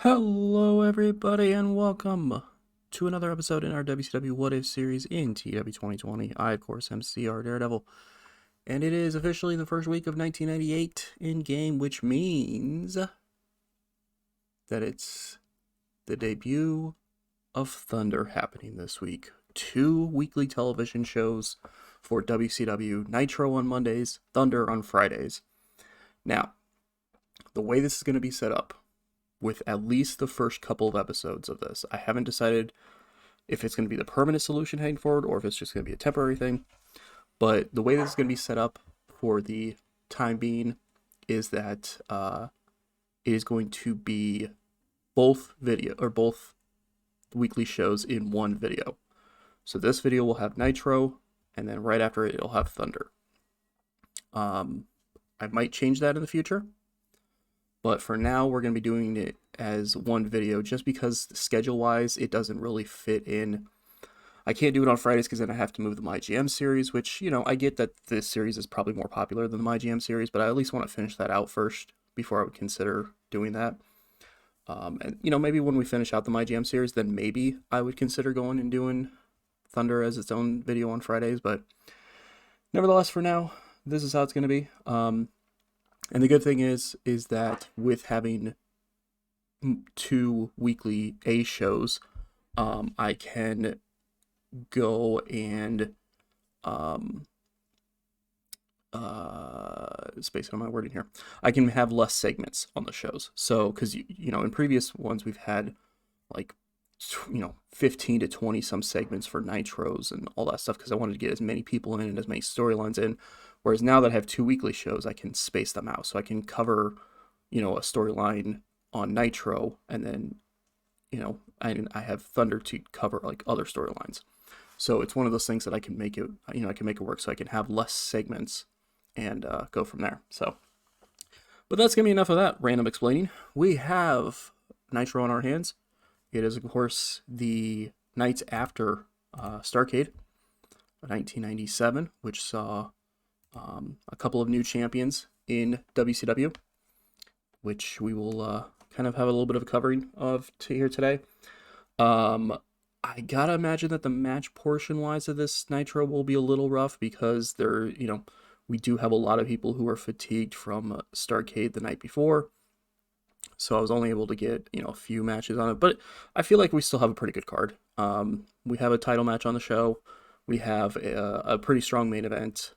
Hello, everybody, and welcome to another episode in our WCW What If series in TEW 2020. I, of course, am CR Daredevil, and it is officially the first week of 1998 in game, which means that it's the debut of Thunder happening this week. 2 weekly television shows for WCW: Nitro on Mondays, Thunder on Fridays. Now, the way this is going to be set up, with at least the first couple of episodes of this. I haven't decided if it's going to be the permanent solution heading forward or if it's just going to be a temporary thing. But the way this is going to be set up for the time being is that it is going to be both weekly shows in one video. So this video will have Nitro, and then right after it, it'll have Thunder. I might change that in the future. But for now, we're going to be doing it as one video just because schedule-wise, it doesn't really fit in. I can't do it on Fridays because then I have to move the MyGM series, which, I get that this series is probably more popular than the MyGM series, but I at least want to finish that out first before I would consider doing that. And maybe when we finish out the MyGM series, then maybe I would consider going and doing Thunder as its own video on Fridays, but nevertheless, for now, this is how it's going to be. And the good thing is that with having 2 weekly A shows, I can go and spacing on my wording here. I can have less segments on the shows. So, because in previous ones we've had like 15 to 20 some segments for Nitros and all that stuff because I wanted to get as many people in and as many storylines in. Whereas now that I have 2 weekly shows, I can space them out. So I can cover, a storyline on Nitro, and then, I have Thunder to cover like other storylines. So it's one of those things that I can make it, I can make it work so I can have less segments and go from there. So, but that's going to be enough of that random explaining. We have Nitro on our hands. It is, of course, the nights after Starrcade, 1997, which saw a couple of new champions in WCW, which we will kind of have a little bit of a covering of here today. I gotta imagine that the match portion wise of this Nitro will be a little rough because we do have a lot of people who are fatigued from Starrcade the night before. So I was only able to get, a few matches on it, but I feel like we still have a pretty good card. We have a title match on the show. We have a pretty strong main event.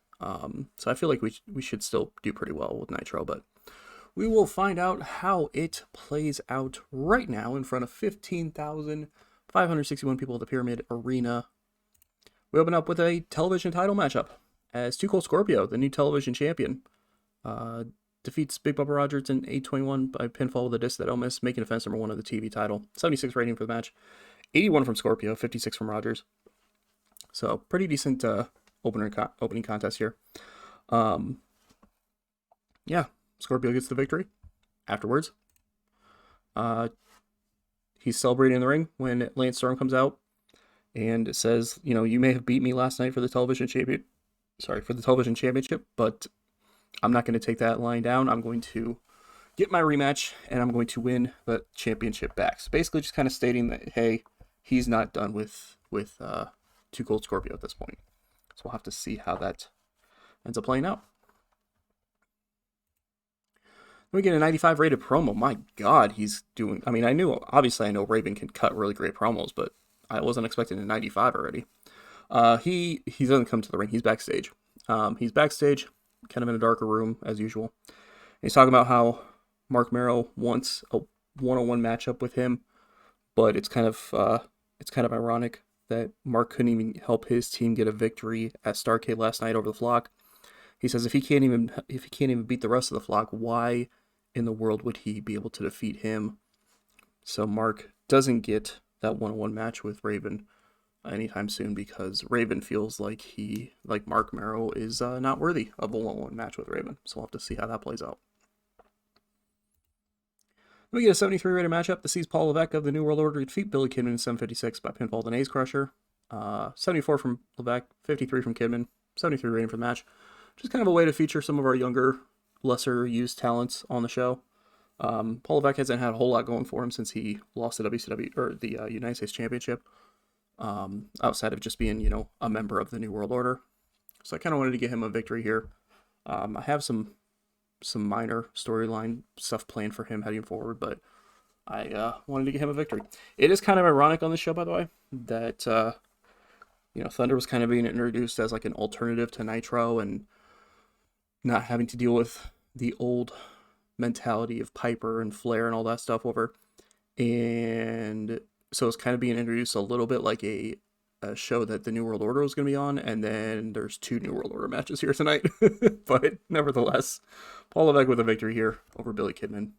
So I feel like we should still do pretty well with Nitro, but we will find out how it plays out right now in front of 15,561 people at the Pyramid Arena. We open up with a television title matchup as Too Cold Scorpio, the new television champion, defeats Big Bubba Rogers in 821 by pinfall with a disc that I'll miss, making offense number 1 of the TV title. 76 rating for the match, 81 from Scorpio, 56 from Rogers. So pretty decent opening contest here. Scorpio gets the victory. Afterwards, he's celebrating in the ring when Lance Storm comes out and says, you may have beat me last night for the television championship, but I'm not going to take that lying down. I'm going to get my rematch and I'm going to win the championship back. So basically just kind of stating that, hey, he's not done with Too Cold Scorpio at this point. So we'll have to see how that ends up playing out. Then we get a 95 rated promo. My God, he's doing... I know Raven can cut really great promos, but I wasn't expecting a 95 already. He doesn't come to the ring. He's backstage. He's backstage, kind of in a darker room, as usual. And he's talking about how Mark Merrow wants a one-on-one matchup with him, but it's kind of ironic that Mark couldn't even help his team get a victory at Starrcade last night over the Flock. He says if he can't even beat the rest of the Flock, why in the world would he be able to defeat him? So Mark doesn't get that one-on-one match with Raven anytime soon because Raven feels like Mark Merrow is not worthy of a one-on-one match with Raven. So we'll have to see how that plays out. We get a 73 rated matchup that sees Paul Levesque of the New World Order defeat Billy Kidman in 756 by pinfall and Ace Crusher. 74 from Levesque, 53 from Kidman, 73 rating for the match. Just kind of a way to feature some of our younger, lesser used talents on the show. Paul Levesque hasn't had a whole lot going for him since he lost the WCW or the United States Championship. Outside of just being, a member of the New World Order. So I kind of wanted to get him a victory here. I have some minor storyline stuff planned for him heading forward, but I wanted to get him a victory. It is kind of ironic on the show, by the way, that Thunder was kind of being introduced as like an alternative to Nitro and not having to deal with the old mentality of Piper and Flair and all that stuff over. And so it's kind of being introduced a little bit like a show that the New World Order was going to be on, and then there's 2 New World Order matches here tonight. But nevertheless, Paul Levesque with a victory here over Billy Kidman.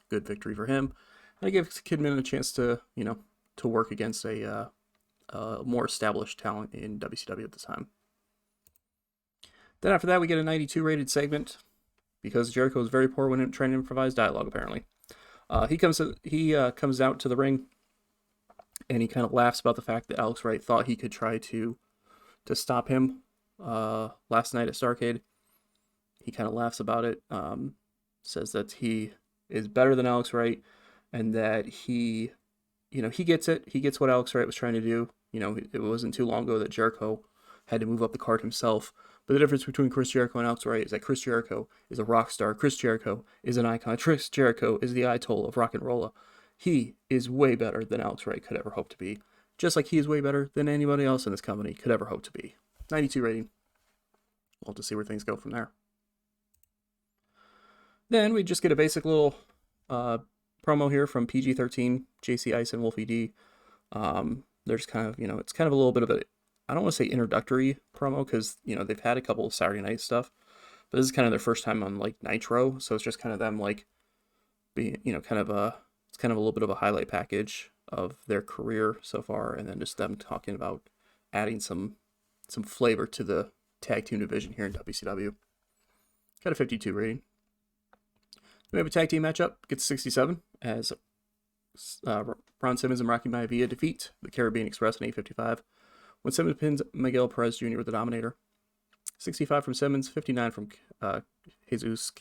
Good victory for him. And it gives Kidman a chance to, to work against a more established talent in WCW at the time. Then after that, we get a 92 rated segment because Jericho is very poor when trying to improvise dialogue, apparently. He comes out to the ring, and he kind of laughs about the fact that Alex Wright thought he could try to stop him last night at Starrcade. He kind of laughs about it, says that he is better than Alex Wright, and that he gets it. He gets what Alex Wright was trying to do. It wasn't too long ago that Jericho had to move up the card himself. But the difference between Chris Jericho and Alex Wright is that Chris Jericho is a rock star. Chris Jericho is an icon. Chris Jericho is the Ayatollah of rock and roll. He is way better than Alex Wright could ever hope to be. Just like he is way better than anybody else in this company could ever hope to be. 92 rating. We'll have to see where things go from there. Then we just get a basic little promo here from PG-13, JC Ice and Wolfie D. There's kind of, it's kind of a little bit of a, I don't want to say introductory promo because, they've had a couple of Saturday night stuff, but this is kind of their first time on like Nitro. So it's just kind of them like being, it's kind of a little bit of a highlight package of their career so far. And then just them talking about adding some flavor to the tag team division here in WCW. Got a 52 rating. We have a tag team matchup, gets 67 as Ron Simmons and Rocky Maivia defeat the Caribbean Express in 8:55 when Simmons pins Miguel Perez Jr. with the Dominator. 65 from Simmons, 59 from Jesus,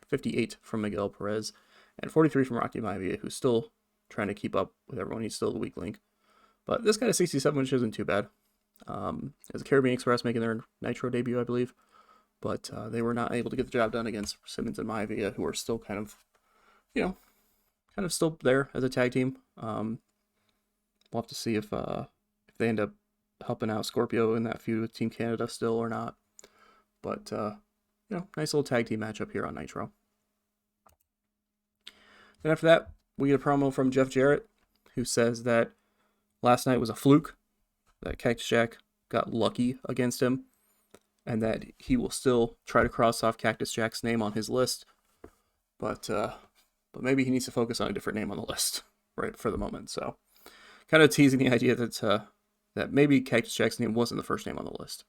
58 from Miguel Perez, and 43 from Rocky Maivia, who's still trying to keep up with everyone. He's still the weak link. But this got a 67, which isn't too bad. As the Caribbean Express making their Nitro debut, I believe. But they were not able to get the job done against Simmons and Maivia, who are still kind of still there as a tag team. We'll have to see if they end up helping out Scorpio in that feud with Team Canada still or not. But, nice little tag team matchup here on Nitro. Then after that, we get a promo from Jeff Jarrett, who says that last night was a fluke, that Cactus Jack got lucky against him, and that he will still try to cross off Cactus Jack's name on his list. But maybe he needs to focus on a different name on the list right for the moment. So kind of teasing the idea that maybe Cactus Jack's name wasn't the first name on the list.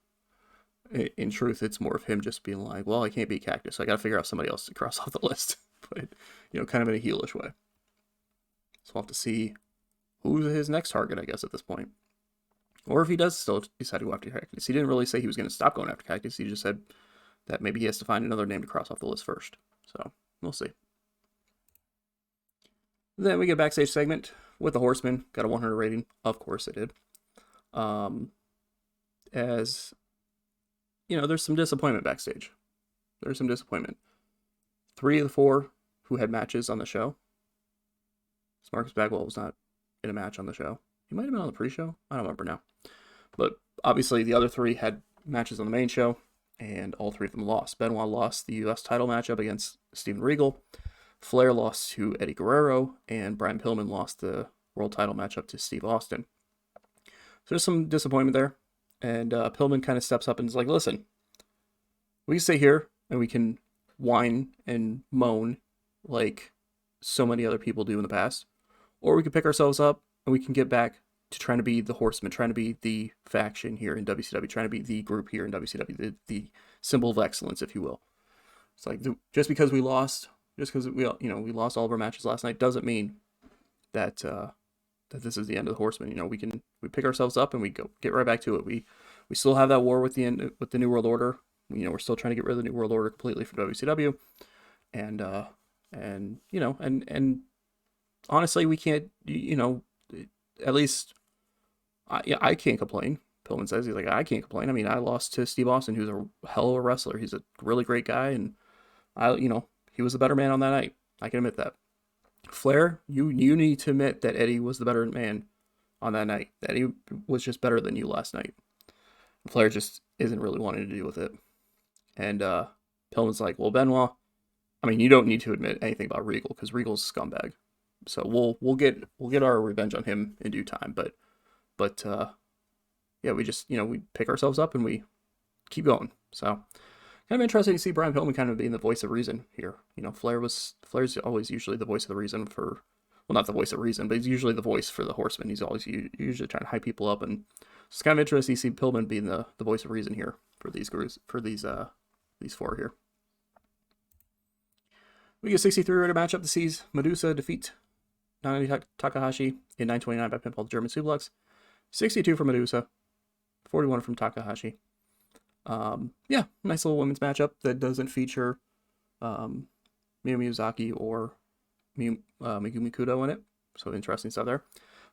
In truth, it's more of him just being like, well, I can't beat Cactus, so I got to figure out somebody else to cross off the list. But, kind of in a heelish way. So we'll have to see who's his next target, I guess, at this point. Or if he does still decide to go after Cactus. He didn't really say he was going to stop going after Cactus. He just said that maybe he has to find another name to cross off the list first. So, we'll see. Then we get a backstage segment with the Horsemen. Got a 100 rating. Of course it did. As, there's some disappointment backstage. There's some disappointment. 3 of the 4 who had matches on the show. Marcus Bagwell was not in a match on the show. He might have been on the pre-show. I don't remember now. But obviously the other 3 had matches on the main show, and all 3 of them lost. Benoit lost the U.S. title matchup against Steven Regal. Flair lost to Eddie Guerrero, and Brian Pillman lost the world title matchup to Steve Austin. So there's some disappointment there. And Pillman kind of steps up and is like, listen, we can stay here and we can whine and moan like so many other people do in the past. Or we can pick ourselves up and we can get back to trying to be the Horsemen, trying to be the faction here in WCW, trying to be the group here in WCW, the symbol of excellence, if you will. It's like, just because we lost, just because we lost all of our matches last night, doesn't mean that that this is the end of the Horsemen. We pick ourselves up and we get right back to it. We still have that war with the New World Order. We're still trying to get rid of the New World Order completely from WCW, and And and honestly, we can't, at least I can't complain. Pillman says, he's like, I can't complain. I mean, I lost to Steve Austin, who's a hell of a wrestler. He's a really great guy, and he was the better man on that night. I can admit that. Flair, you need to admit that Eddie was the better man on that night. That Eddie was just better than you last night. Flair just isn't really wanting to deal with it. And Pillman's like, well, Benoit, I mean, you don't need to admit anything about Regal because Regal's a scumbag. So we'll get our revenge on him in due time. But yeah, we just we pick ourselves up and we keep going. So kind of interesting to see Brian Pillman kind of being the voice of reason here. Flair's always usually the voice of the reason for, well, not the voice of reason, but he's usually the voice for the Horsemen. He's always usually trying to hype people up, and it's kind of interesting to see Pillman being the voice of reason here for these groups, for these four here. We get a 63-rated matchup that sees Medusa defeat Nanae Takahashi in 9:29 by pinfall German suplex. 62 from Medusa, 41 from Takahashi. Yeah, nice little women's matchup that doesn't feature Miyu Miyazaki or Megumi Kudo in it. So interesting stuff there.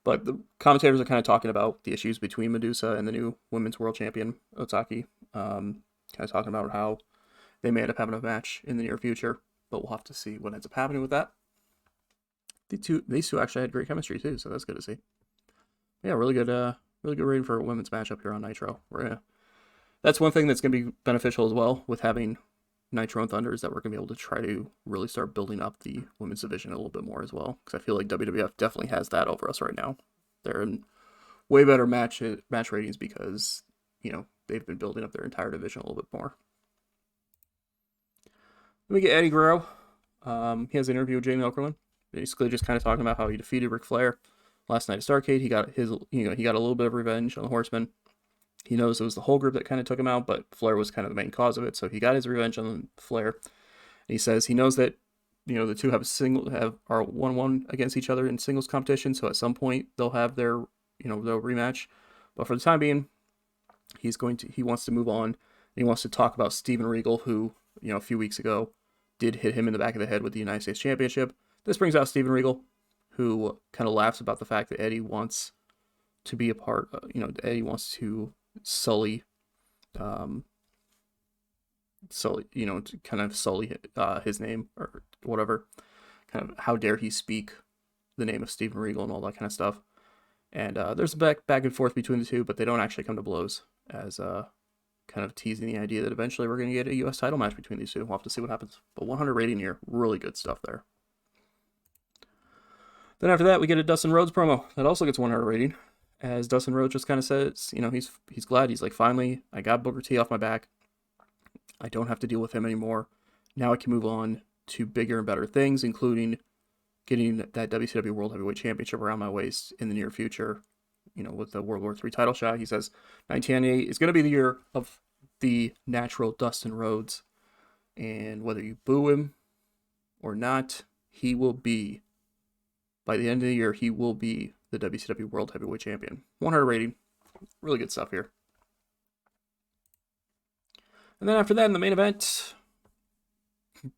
But the commentators are kind of talking about the issues between Medusa and the new women's world champion, Otaki. Kind of talking about how they may end up having a match in the near future, but we'll have to see what ends up happening with that. These two actually had great chemistry too, so that's good to see. Yeah, really good rating for a women's matchup here on Nitro. That's one thing that's going to be beneficial as well with having Nitro and Thunder, is that we're going to be able to try to really start building up the women's division a little bit more as well, because I feel like WWF definitely has that over us right now. They're in way better match ratings because they've been building up their entire division a little bit more. Then we get Eddie Guerrero. He has an interview with Jamie Okerlund, basically just kind of talking about how he defeated Ric Flair last night at Starrcade. He got a little bit of revenge on the Horsemen. He knows it was the whole group that kind of took him out, but Flair was kind of the main cause of it, so he got his revenge on Flair. And he says he knows that the two are 1-1 against each other in singles competition, so at some point they'll have their they'll rematch. But for the time being, he wants to move on. He wants to talk about Steven Regal, who a few weeks ago did hit him in the back of the head with the United States Championship. This brings out Steven Regal, who kind of laughs about the fact that Eddie wants to be a part. Eddie wants to sully, to kind of sully his name or whatever. Kind of, how dare he speak the name of Steven Regal and all that kind of stuff. And there's a back and forth between the two, but they don't actually come to blows, as kind of teasing the idea that eventually we're going to get a U.S. title match between these two. We'll have to see what happens. But 100 rating here, really good stuff there. Then after that, we get a Dustin Rhodes promo that also gets 100 rating, as Dustin Rhodes just kind of says, he's glad. He's like, finally, I got Booker T off my back. I don't have to deal with him anymore. Now I can move on to bigger and better things, including getting that WCW World Heavyweight Championship around my waist in the near future, with the World War III title shot. He says 1998 is going to be the year of the natural Dustin Rhodes, and whether you boo him or not, he will be, by the end of the year, he will be the WCW World Heavyweight Champion. 100 rating. Really good stuff here. And then after that, in the main event,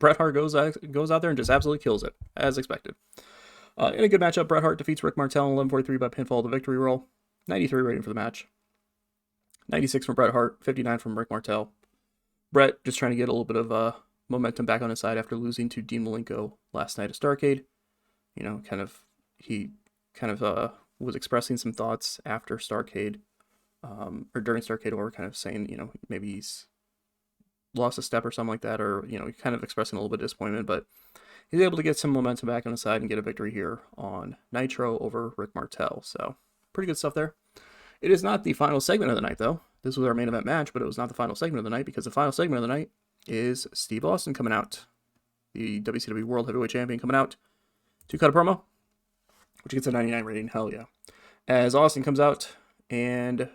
Bret Hart goes out there and just absolutely kills it, as expected. In a good matchup, Bret Hart defeats Rick Martel in 11:43 by pinfall, the victory roll. 93 rating for the match. 96 from Bret Hart, 59 from Rick Martel. Bret just trying to get a little bit of momentum back on his side after losing to Dean Malenko last night at Starrcade. He was expressing some thoughts after Starrcade, or during Starrcade, or kind of saying, maybe he's lost a step or something like that, or, kind of expressing a little bit of disappointment, but he's able to get some momentum back on his side and get a victory here on Nitro over Rick Martel. So, pretty good stuff there. It is not the final segment of the night, though. This was our main event match, but it was not the final segment of the night, because the final segment of the night is Steve Austin coming out, the WCW World Heavyweight Champion, coming out to cut a promo, which gets a 99 rating. Hell yeah. As Austin comes out and,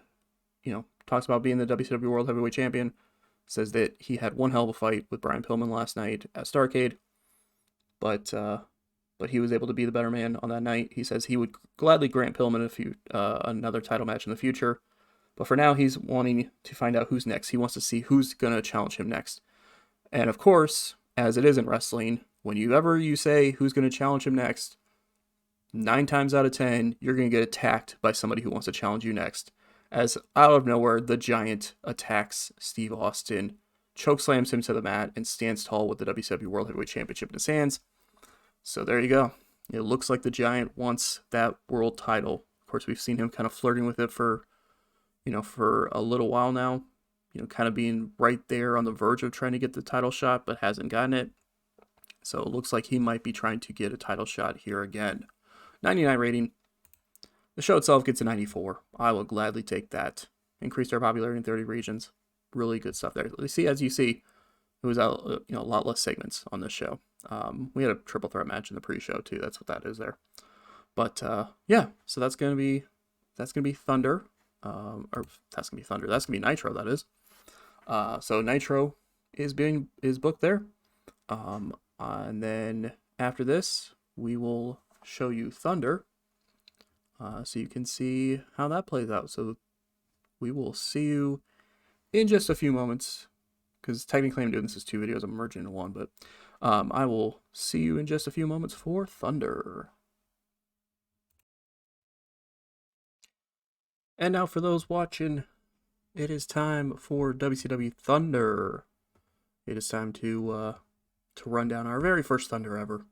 talks about being the WCW World Heavyweight Champion, says that he had one hell of a fight with Brian Pillman last night at Starrcade, but he was able to be the better man on that night. He says he would gladly grant Pillman another title match in the future, but for now he's wanting to find out who's next. He wants to see who's going to challenge him next. And of course, as it is in wrestling, whenever you say who's going to challenge him next, 9 times out of 10, you're going to get attacked by somebody who wants to challenge you next. As out of nowhere, the Giant attacks Steve Austin, chokeslams him to the mat, and stands tall with the WCW World Heavyweight Championship in his hands. So there you go. It looks like the Giant wants that world title. Of course, we've seen him kind of flirting with it for a little while now. Kind of being right there on the verge of trying to get the title shot, but hasn't gotten it. So it looks like he might be trying to get a title shot here again. 99 rating. The show itself gets a 94. I will gladly take that. Increased our popularity in 30 regions. Really good stuff there. As you see, it was a lot less segments on this show. We had a triple threat match in the pre-show too. That's what that is there. But yeah, so that's gonna be Thunder. That's gonna be Thunder. That's gonna be Nitro. That is. So Nitro is booked there. And then after this, we will show you Thunder, so you can see how that plays out. So we will see you in just a few moments, because technically I'm doing this as 2 videos. I'm merging into one, but I will see you in just a few moments for Thunder. And now for those watching, it is time for WCW Thunder. It is time to run down our very first Thunder ever.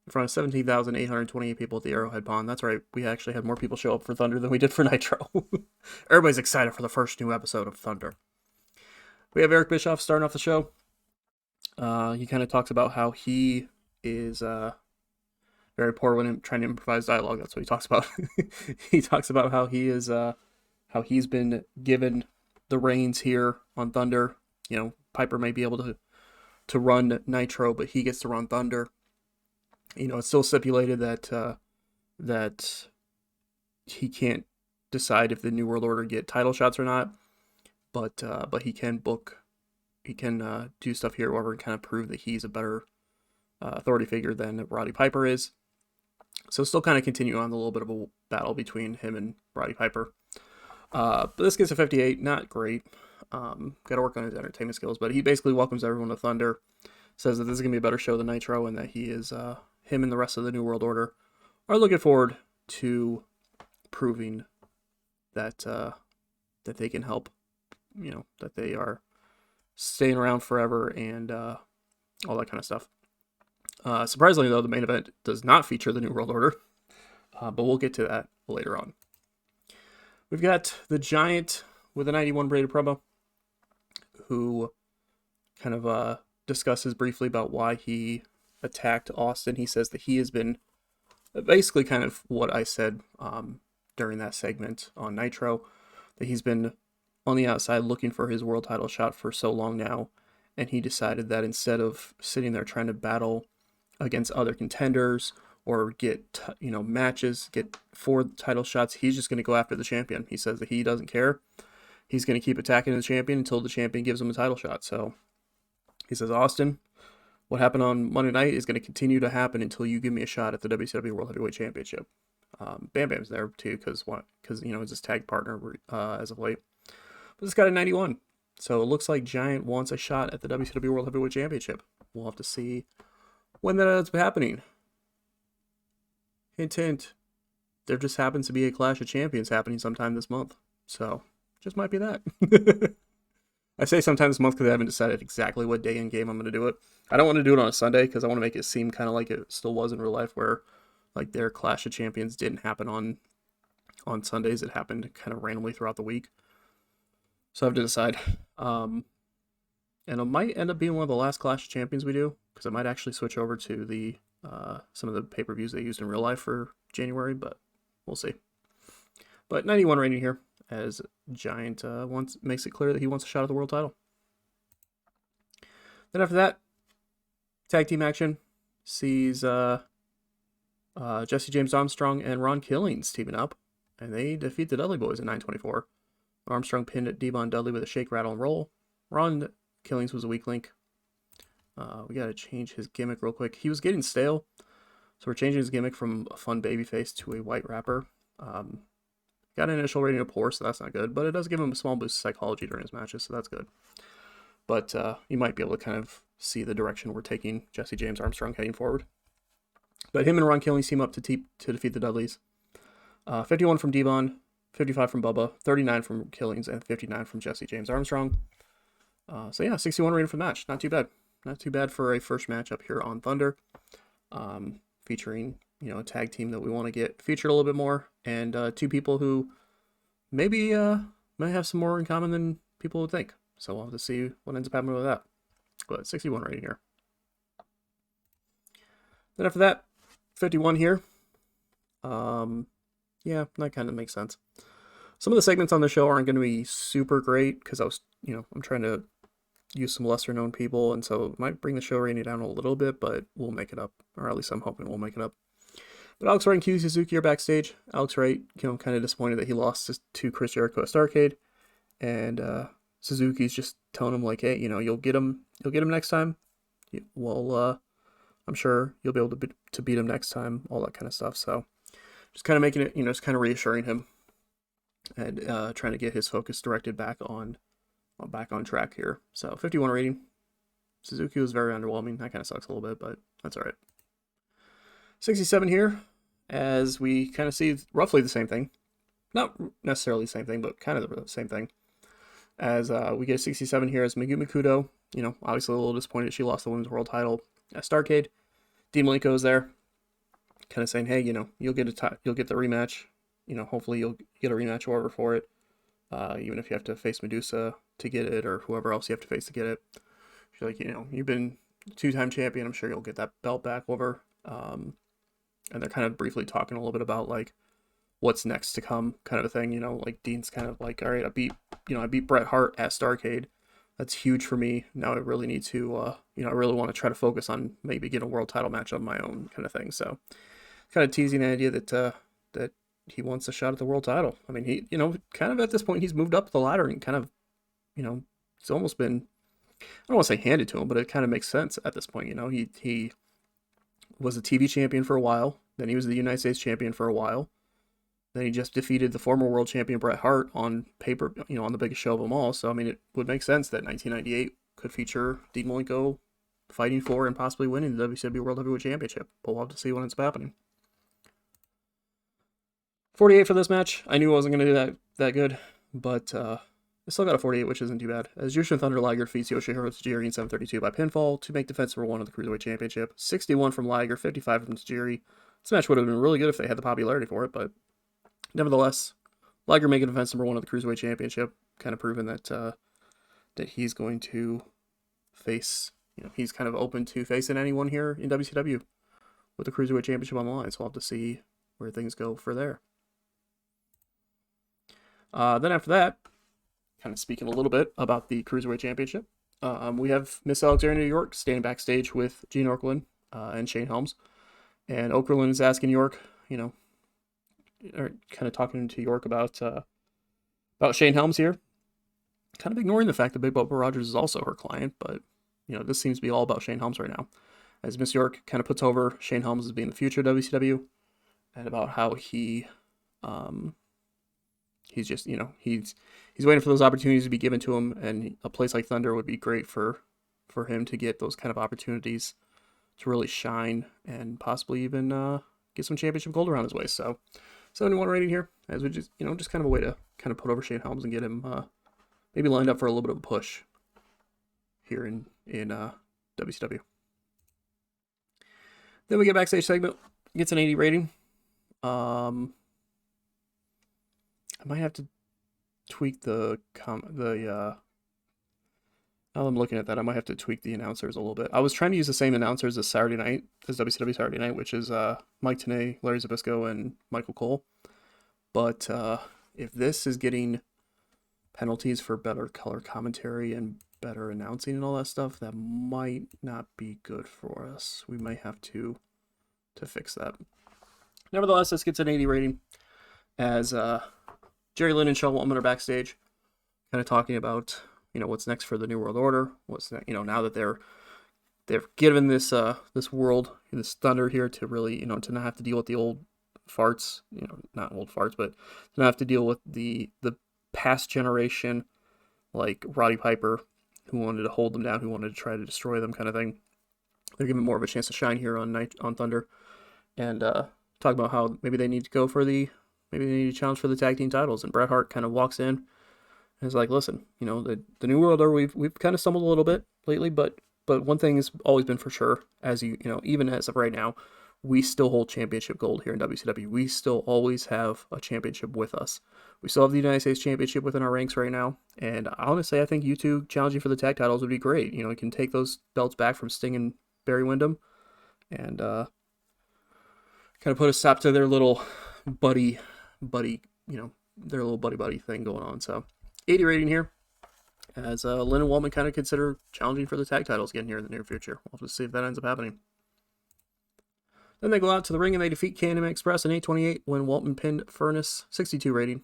In front of 17,828 people at the Arrowhead Pond. That's right, we actually had more people show up for Thunder than we did for Nitro. Everybody's excited for the first new episode of Thunder. We have Eric Bischoff starting off the show. He kind of talks about how he is very poor when trying to improvise dialogue. That's what he talks about. He talks about how how he's been given the reins here on Thunder. Piper may be able to run Nitro, but he gets to run Thunder. It's still stipulated that he can't decide if the New World Order get title shots or not, but he can do stuff here, however, and kind of prove that he's a better authority figure than Roddy Piper is. So still kind of continue on a little bit of a battle between him and Roddy Piper. But this gets a 58, not great. Got to work on his entertainment skills, but he basically welcomes everyone to Thunder, says that this is going to be a better show than Nitro, and that he is, him and the rest of the New World Order are looking forward to proving that that they can help, that they are staying around forever and all that kind of stuff. Surprisingly, though, the main event does not feature the New World Order, but we'll get to that later on. We've got the Giant with a 91 braided promo, who kind of discusses briefly about why he attacked Austin. He says that he has been basically kind of what I said during that segment on Nitro, that he's been on the outside looking for his world title shot for so long now, and he decided that instead of sitting there trying to battle against other contenders or get matches, get 4 title shots, he's just going to go after the champion. He says that he doesn't care. He's going to keep attacking the champion until the champion gives him a title shot. So he says, Austin, what happened on Monday night is going to continue to happen until you give me a shot at the WCW World Heavyweight Championship. Bam Bam's there too, because he's his tag partner as of late. But this got a 91. So it looks like Giant wants a shot at the WCW World Heavyweight Championship. We'll have to see when that ends up happening. Hint, hint. There just happens to be a Clash of Champions happening sometime this month. So, just might be that. I say sometime this month because I haven't decided exactly what day in game I'm going to do it. I don't want to do it on a Sunday because I want to make it seem kind of like it still was in real life, where like their Clash of Champions didn't happen on Sundays. It happened kind of randomly throughout the week. So I have to decide. And it might end up being one of the last Clash of Champions we do, because I might actually switch over to the some of the pay-per-views they used in real life for January, but we'll see. But 91 rating here, as Giant makes it clear that he wants a shot at the world title. Then after that, tag team action sees Jesse James Armstrong and Ron Killings teaming up, and they defeat the Dudley Boys at 9:24. Armstrong pinned Devon Dudley with a shake, rattle, and roll. Ron Killings was a weak link. We got to change his gimmick real quick. He was getting stale, so we're changing his gimmick from a fun babyface to a white rapper. Got an initial rating of poor, so that's not good, but it does give him a small boost of psychology during his matches, so that's good. But you might be able to kind of see the direction we're taking Jesse James Armstrong heading forward. But him and Ron Killings team up to defeat the Dudleys. 51 from Devon, 55 from Bubba, 39 from Killings, and 59 from Jesse James Armstrong. So yeah, 61 rated for the match. Not too bad. Not too bad for a first match up here on Thunder. Featuring, a tag team that we want to get featured a little bit more, and two people who maybe might have some more in common than people would think. So we'll have to see what ends up happening with that. But 61 rating here. Then after that, 51 here. Yeah, that kind of makes sense. Some of the segments on the show aren't going to be super great because I'm trying to use some lesser known people, and so it might bring the show rating down a little bit, but we'll make it up, or at least I'm hoping we'll make it up. But Alex Wright and Q Suzuki are backstage. Alex Wright, kind of disappointed that he lost to Chris Jericho at Starrcade, and Suzuki's just telling him like, hey, you'll get him next time. Well, I'm sure you'll be able to beat him next time, all that kind of stuff. So just kind of making it, just kind of reassuring him and trying to get his focus directed back on track here. So 51 rating. Suzuki was very underwhelming. That kind of sucks a little bit, but that's all right. 67 here, as we kind of see roughly the same thing. Not necessarily the same thing, but kind of the same thing. As we get a 67 here as Migu Mikudo. Obviously a little disappointed she lost the women's world title at Starrcade. Dean Malenko is there, kind of saying, hey, you'll get the rematch. Hopefully you'll get a rematch or for it. Even if you have to face Medusa to get it, or whoever else you have to face to get it. She's like, you've been 2-time champion. I'm sure you'll get that belt back over. And they're kind of briefly talking a little bit about like what's next to come, kind of a thing. Like Dean's kind of like, all right, I beat Bret Hart at Starrcade. That's huge for me. Now I really need to, I really want to try to focus on maybe get a world title match of my own, kind of thing. So, kind of teasing the idea that that he wants a shot at the world title. I mean, he, kind of at this point, he's moved up the ladder and kind of, it's almost been, I don't want to say handed to him, but it kind of makes sense at this point. He was a TV champion for a while. Then he was the United States champion for a while. Then he just defeated the former world champion Bret Hart on paper, on the biggest show of them all. So, I mean, it would make sense that 1998 could feature Dean Malenko fighting for and possibly winning the WCW World Heavyweight Championship. But we'll have to see when it's happening. 48 for this match. I knew I wasn't going to do that good, but I still got a 48, which isn't too bad. As Jushin Thunder Liger defeats Yoshihiro Tajiri in 7:32 by pinfall to make defense number 1 of the Cruiserweight Championship. 61 from Liger, 55 from Tajiri. This match would have been really good if they had the popularity for it, but nevertheless, Liger making defense number 1 of the Cruiserweight Championship, kind of proving that he's going to face, he's kind of open to facing anyone here in WCW with the Cruiserweight Championship on the line. So we'll have to see where things go for there. Then after that, kind of speaking a little bit about the Cruiserweight Championship, we have Miss Alexandria New York standing backstage with Gene Okerlund and Shane Helms. And Okerlund is asking York, or kind of talking to York about Shane Helms here. Kind of ignoring the fact that Big Bubba Rogers is also her client, but, this seems to be all about Shane Helms right now. As Miss York kind of puts over Shane Helms as being the future of WCW, and about how he's just, he's waiting for those opportunities to be given to him, and a place like Thunder would be great for him to get those kind of opportunities to really shine and possibly even get some championship gold around his waist. So 71 rating here, as we just, just kind of a way to kind of put over Shane Helms and get him maybe lined up for a little bit of a push here in WCW. Then we get backstage segment, gets an 80 rating. I might have to tweak now I'm looking at that, I might have to tweak the announcers a little bit. I was trying to use the same announcers as WCW Saturday Night, which is Mike Tenay, Larry Zbyszko, and Michael Cole. But if this is getting penalties for better color commentary and better announcing and all that stuff, that might not be good for us. We might have to fix that. Nevertheless, this gets an 80 rating as Jerry Lynn and Sean Waltman are backstage, kind of talking about what's next for the New World Order. What's now that they've given this world, this Thunder here, to really to not have to deal with the old farts, not old farts, but to not have to deal with the past generation like Roddy Piper, who wanted to hold them down, who wanted to try to destroy them, kind of thing. They're giving more of a chance to shine here on Thunder, and talk about how maybe they need to go for maybe they need to challenge for the tag team titles. And Bret Hart kind of walks in and is like, "Listen, the New World Order, we've kind of stumbled a little bit lately, but one thing has always been for sure, as even as of right now, we still hold championship gold here in WCW. We still always have a championship with us. We still have the United States Championship within our ranks right now. And honestly, I think you two challenging for the tag titles would be great. You can take those belts back from Sting and Barry Windham, and kind of put a stop to their little buddy, their little buddy thing going on." So 80 rating here, as Lynn and Waltman kind of consider challenging for the tag titles again here in the near future. We'll have to see if that ends up happening. Then they go out to the ring and they defeat Candyman Express in 8:28 when Waltman pinned Furnace. 62 rating,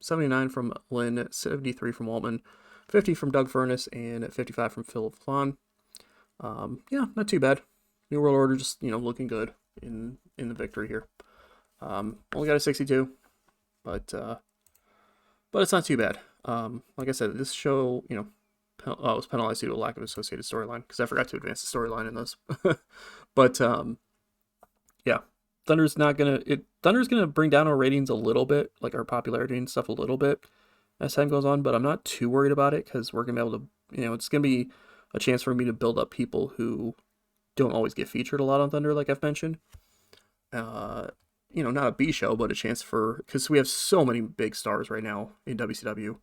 79 from Lynn, 73 from Waltman, 50 from Doug Furnace, and 55 from Philip Flan. Yeah, not too bad. New World Order just looking good in the victory here. Only got a 62, but it's not too bad. Like I said, this show was penalized due to a lack of associated storyline, because I forgot to advance the storyline in this. But yeah, Thunder's gonna bring down our ratings a little bit, like our popularity and stuff a little bit as time goes on, but I'm not too worried about it, because we're gonna be able to, it's gonna be a chance for me to build up people who don't always get featured a lot on Thunder, like I've mentioned. Not a B show, but a chance because we have so many big stars right now in WCW,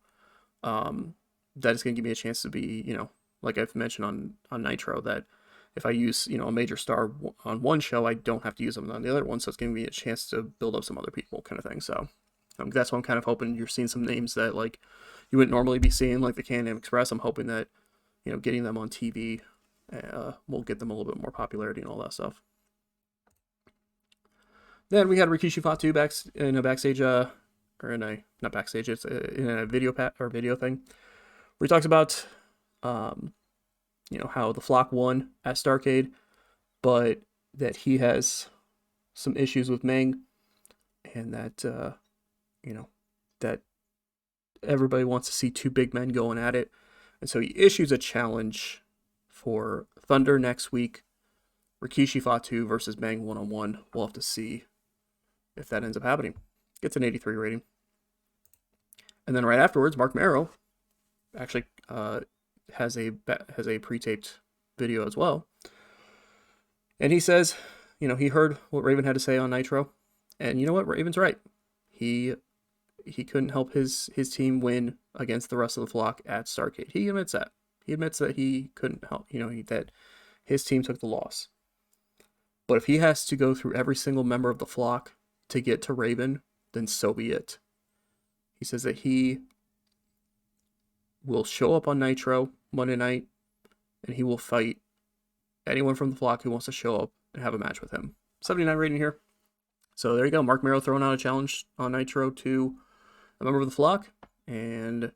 that is going to give me a chance to be, like I've mentioned on Nitro, that if I use, a major star on one show, I don't have to use them on the other one, so it's giving me a chance to build up some other people, kind of thing. So that's why I'm kind of hoping you're seeing some names that, like, you wouldn't normally be seeing, like the Can-Am Express. I'm hoping that, getting them on TV will get them a little bit more popularity and all that stuff. Then we had Rikishi Fatu in a backstage, not backstage, it's in a video thing, where he talks about, how the Flock won at Starrcade, but that he has some issues with Meng, and that, that everybody wants to see two big men going at it. And so he issues a challenge for Thunder next week, Rikishi Fatu versus Meng one-on-one. We'll have to see if that ends up happening. Gets an 83 rating. And then right afterwards, Mark Marrow actually has a pre-taped video as well. And he says, he heard what Raven had to say on Nitro. And you know what? Raven's right. He couldn't help his team win against the rest of the Flock at Starrcade. He admits that. He admits that he couldn't help, that his team took the loss. But if he has to go through every single member of the Flock to get to Raven, then so be it. He says that he will show up on Nitro Monday night, and he will fight anyone from the Flock who wants to show up and have a match with him. 79 rating here. So there you go. Mark Marrow throwing out a challenge on Nitro to a member of the Flock, and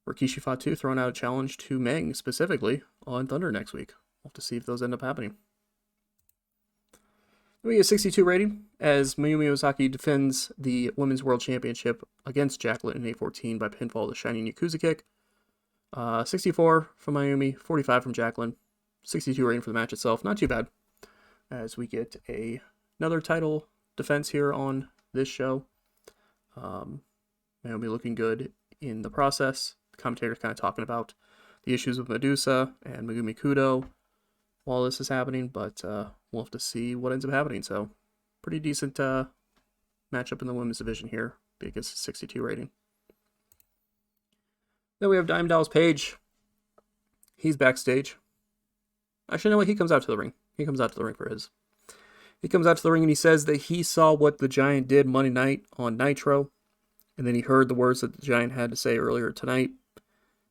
Rikishi Fatu throwing out a challenge to Meng specifically on Thunder next week. We'll have to see if those end up happening. We get a 62 rating as Mayumi Ozaki defends the Women's World Championship against Jacqueline in 8:14 by pinfall with a Shining Yakuza kick. 64 from Mayumi, 45 from Jacqueline. 62 rating for the match itself. Not too bad, as we get another title defense here on this show. Mayumi looking good in the process. The commentator's kind of talking about the issues with Medusa and Megumi Kudo while this is happening, but we'll have to see what ends up happening. So pretty decent matchup in the women's division here. Big as 62 rating. Then we have Diamond Dallas Page. He's backstage. Actually, no, he comes out to the ring. He comes out to the ring for his. He comes out to the ring and he says that he saw what the Giant did Monday night on Nitro, and then he heard the words that the Giant had to say earlier tonight,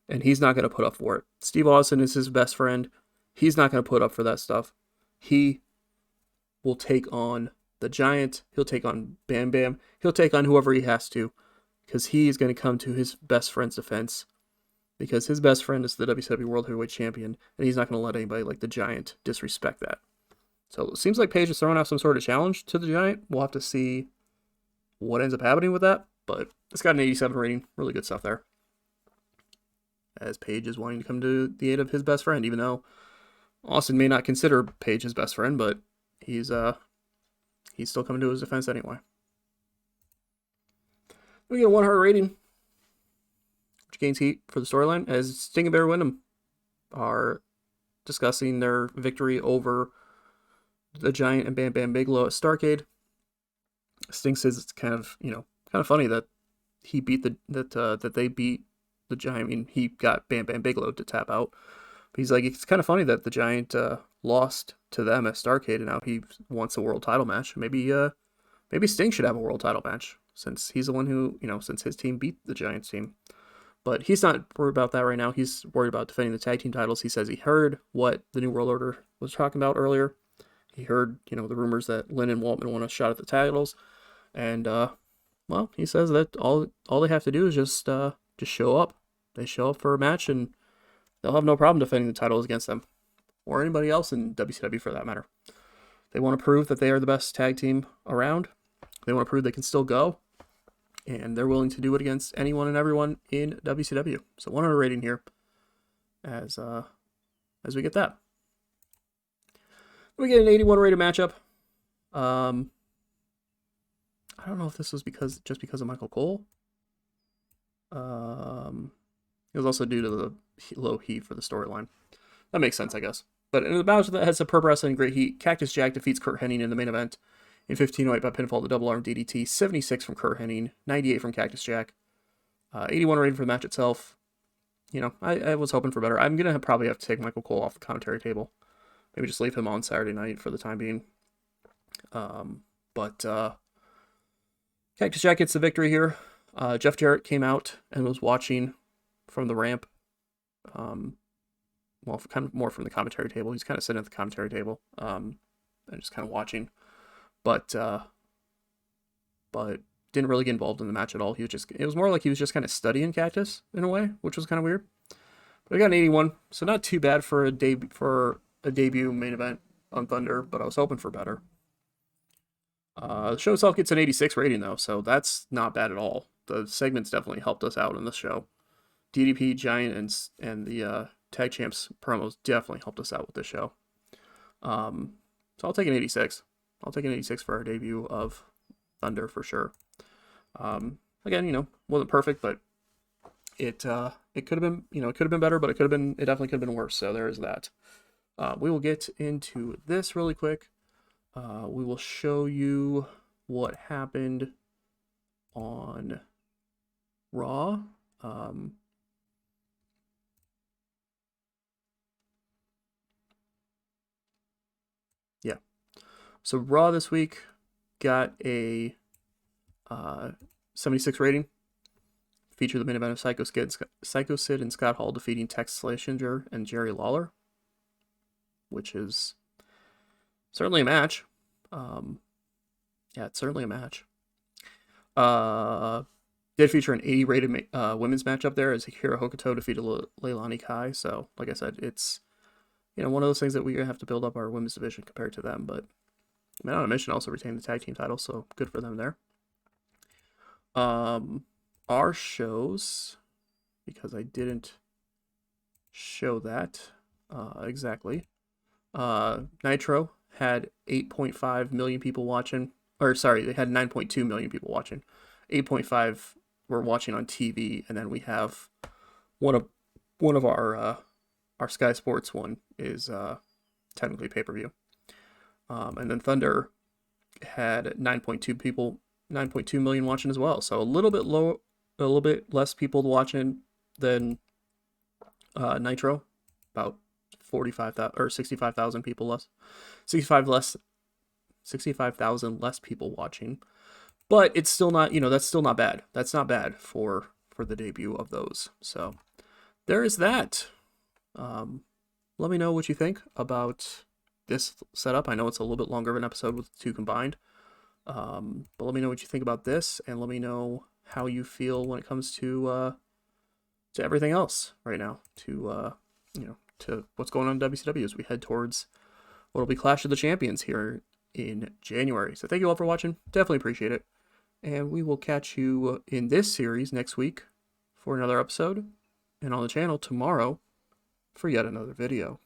and he's not going to put up for it. Steve Austin is his best friend. He's not going to put up for that stuff. He will take on the Giant. He'll take on Bam Bam. He'll take on whoever he has to, because he is going to come to his best friend's defense, because his best friend is the WCW World Heavyweight Champion, and he's not going to let anybody like the Giant disrespect that. So it seems like Page is throwing out some sort of challenge to the Giant. We'll have to see what ends up happening with that, but it's got an 87 rating. Really good stuff there. as Paige is wanting to come to the aid of his best friend, even though Austin may not consider Paige his best friend, but he's still coming to his defense anyway. We get a 1 heart rating, which gains heat for the storyline, as Sting and Barry Windham are discussing their victory over the Giant and Bam Bam Bigelow at Starrcade. Sting says it's kind of funny that he beat that they beat the Giant. I mean, he got Bam Bam Bigelow to tap out. But he's like, it's kind of funny that the Giant lost to them at Starrcade, and now he wants a world title match. Maybe Sting should have a world title match, since he's the one who, since his team beat the Giants team. But he's not worried about that right now. He's worried about defending the tag team titles. He says he heard what the New World Order was talking about earlier. He heard, the rumors that Lynn and Waltman want a shot at the titles. And, well, he says that all they have to do is just show up. They show up for a match, and they'll have no problem defending the titles against them, or anybody else in WCW for that matter. They want to prove that they are the best tag team around. They want to prove they can still go, and they're willing to do it against anyone and everyone in WCW. So 100 rating here, as we get that. We get an 81 rated matchup. I don't know if this was just because of Michael Cole. It was also due to the low heat for the storyline. That makes sense, I guess. But in the match that has a Pro Wrestling great heat, Cactus Jack defeats Kurt Hennig in the main event in 15:08 by pinfall, the double arm DDT. 76 from Kurt Hennig, 98 from Cactus Jack. 81 rating for the match itself. I was hoping for better. I'm gonna probably have to take Michael Cole off the commentary table. Maybe just leave him on Saturday night for the time being. But Cactus Jack gets the victory here. Jeff Jarrett came out and was watching from the ramp. Well, kind of more from the commentary table. He's kind of sitting at the commentary table, and just kind of watching. But didn't really get involved in the match at all. It was more like he was just kind of studying Cactus in a way, which was kind of weird. But I got an 81, so not too bad for a debut main event on Thunder, but I was hoping for better. The show itself gets an 86 rating though, so that's not bad at all. The segments definitely helped us out in this show. DDP, Giant, and the Tag Champs promos definitely helped us out with this show. So I'll take an 86. I'll take an 86 for our debut of Thunder for sure. Again, wasn't perfect, but it could have been, it could have been better, but it definitely could have been worse. So there is that. We will get into this really quick. We will show you what happened on Raw. Yeah. So Raw this week got a 76 rating. Featured the main event of Psycho Sid and Scott Hall defeating Tex Slazenger and Jerry Lawler, which is certainly a match. Yeah, it's certainly a match. Did feature an 80 rated women's match up there as Hikaru Hokuto defeated Leilani Kai. So, like I said, it's one of those things that we have to build up our women's division compared to them. But Man on a Mission also retained the tag team title, so good for them there. Our shows, because I didn't show that exactly. Nitro had 8.5 million people watching, or sorry, they had 9.2 million people watching. 8.5 were watching on TV, and then we have one of our Sky Sports one is technically pay-per-view. And then Thunder had 9.2 million watching as well. So a little bit less people watching than Nitro, about 45,000 or 65,000 people less. 65,000 less people watching. But it's still not, that's still not bad. That's not bad for the debut of those. So there is that. Let me know what you think about this setup. I know it's a little bit longer of an episode with the two combined. But let me know what you think about this, and let me know how you feel when it comes to everything else right now, to what's going on in WCW as we head towards what'll be Clash of the Champions here in January. So thank you all for watching. Definitely appreciate it. And we will catch you in this series next week for another episode. and on the channel tomorrow for yet another video.